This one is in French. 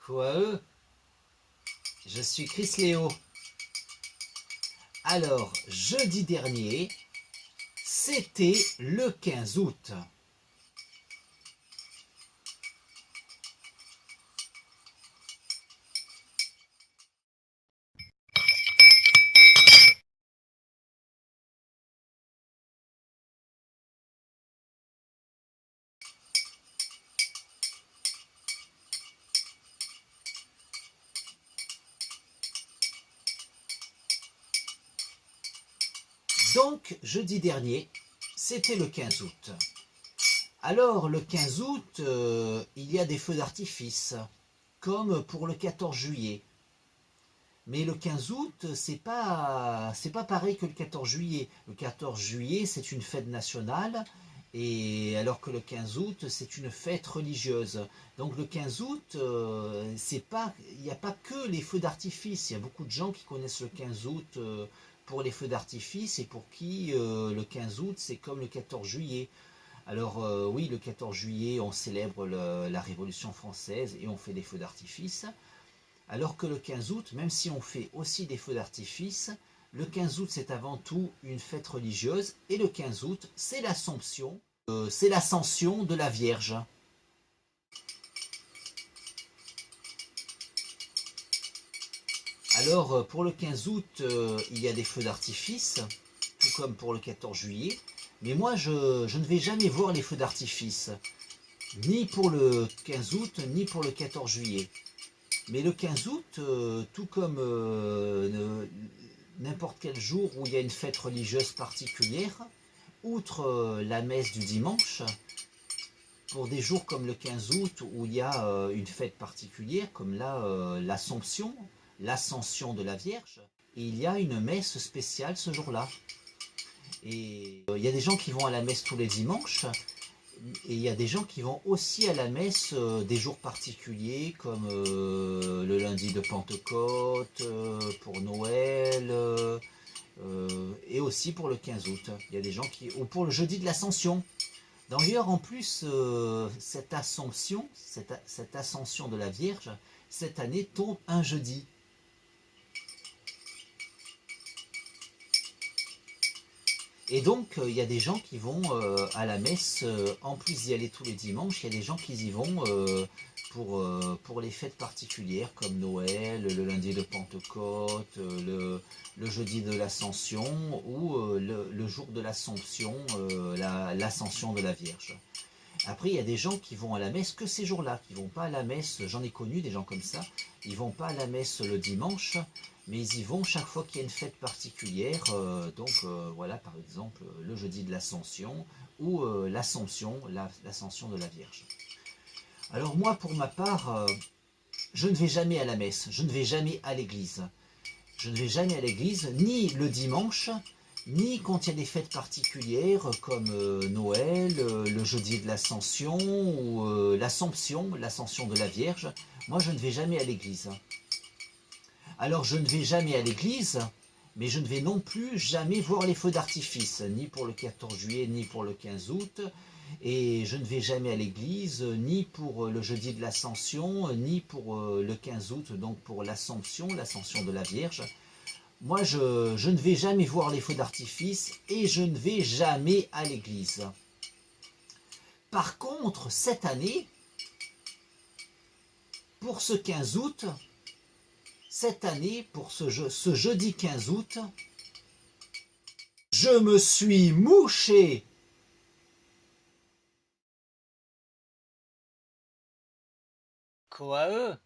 Quoi je suis Chris Léo. Alors, jeudi dernier, c'était le 15 août. Donc, jeudi dernier, c'était le 15 août. Alors, le 15 août, il y a des feux d'artifice, comme pour le 14 juillet. Mais le 15 août, c'est pas pareil que le 14 juillet. Le 14 juillet, c'est une fête nationale, et alors que le 15 août, c'est une fête religieuse. Donc le 15 août, il n'y a pas que les feux d'artifice. Il y a beaucoup de gens qui connaissent le 15 août pour les feux d'artifice, et pour qui le 15 août, c'est comme le 14 juillet. Alors oui, le 14 juillet, on célèbre la Révolution française et on fait des feux d'artifice. Alors que le 15 août, même si on fait aussi des feux d'artifice, le 15 août c'est avant tout une fête religieuse, et le 15 août c'est l'Assomption, c'est l'Ascension de la Vierge. Alors pour le 15 août, il y a des feux d'artifice, tout comme pour le 14 juillet, mais moi je ne vais jamais voir les feux d'artifice, ni pour le 15 août, ni pour le 14 juillet. Mais le 15 août, tout comme n'importe quel jour où il y a une fête religieuse particulière, outre la messe du dimanche, pour des jours comme le 15 août où il y a une fête particulière, comme là l'Assomption, l'Ascension de la Vierge, et il y a une messe spéciale ce jour-là. Et il y a des gens qui vont à la messe tous les dimanches, et il y a des gens qui vont aussi à la messe des jours particuliers, comme le lundi de Pentecôte, pour Noël, et aussi pour le 15 août. Il y a des gens qui... ou pour le jeudi de l'Ascension. D'ailleurs, en plus, cette Ascension, cette ascension de la Vierge, cette année tombe un jeudi. Et donc, il y a des gens qui vont à la messe, en plus d'y aller tous les dimanches, il y a des gens qui y vont pour les fêtes particulières, comme Noël, le lundi de Pentecôte, le jeudi de l'Ascension, ou le jour de l'Assomption, l'Ascension de la Vierge. Après, il y a des gens qui vont à la messe que ces jours-là, qui ne vont pas à la messe, j'en ai connu des gens comme ça, ils ne vont pas à la messe le dimanche, mais ils y vont chaque fois qu'il y a une fête particulière, voilà, par exemple, le jeudi de l'Ascension, ou l'Assomption, l'Ascension de la Vierge. Alors moi, pour ma part, je ne vais jamais à la messe, je ne vais jamais à l'église. Je ne vais jamais à l'église, ni le dimanche, ni quand il y a des fêtes particulières comme Noël, le jeudi de l'Ascension, ou l'Assomption, l'Ascension de la Vierge. Moi, je ne vais jamais à l'église. Alors, je ne vais jamais à l'église, mais je ne vais non plus jamais voir les feux d'artifice, ni pour le 14 juillet, ni pour le 15 août. Et je ne vais jamais à l'église, ni pour le jeudi de l'Ascension, ni pour le 15 août, donc pour l'Assomption, l'Ascension de la Vierge. Moi, je ne vais jamais voir les feux d'artifice, et je ne vais jamais à l'église. Par contre, cette année, pour ce 15 août, cette année, pour ce jeudi 15 août, je me suis mouché. Quoi